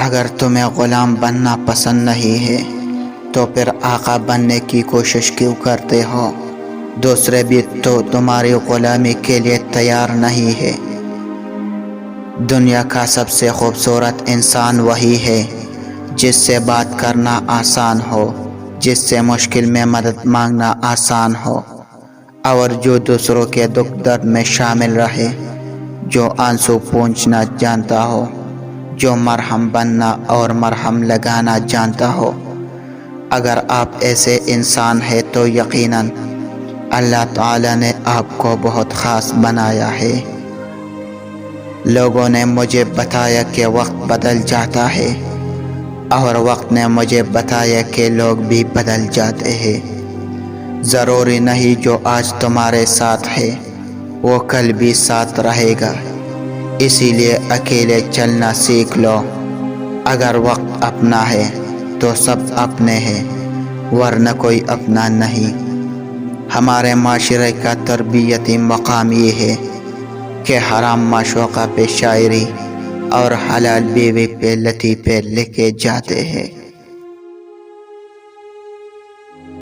اگر تمہیں غلام بننا پسند نہیں ہے تو پھر آقا بننے کی کوشش کیوں کرتے ہو؟ دوسرے بھی تو تمہاری غلامی کے لیے تیار نہیں ہے۔ دنیا کا سب سے خوبصورت انسان وہی ہے جس سے بات کرنا آسان ہو، جس سے مشکل میں مدد مانگنا آسان ہو، اور جو دوسروں کے دکھ درد میں شامل رہے، جو آنسو پوچھنا جانتا ہو، جو مرہم بننا اور مرہم لگانا جانتا ہو۔ اگر آپ ایسے انسان ہیں تو یقیناً اللہ تعالیٰ نے آپ کو بہت خاص بنایا ہے۔ لوگوں نے مجھے بتایا کہ وقت بدل جاتا ہے، اور وقت نے مجھے بتایا کہ لوگ بھی بدل جاتے ہیں۔ ضروری نہیں جو آج تمہارے ساتھ ہے وہ کل بھی ساتھ رہے گا، اسی لیے اکیلے چلنا سیکھ لو۔ اگر وقت اپنا ہے تو سب اپنے ہیں، ورنہ کوئی اپنا نہیں۔ ہمارے معاشرے کا تربیتی مقام یہ ہے کہ حرام معشوقہ پہ شاعری اور حلال بیوی پہ لطیفے لکھے جاتے ہیں۔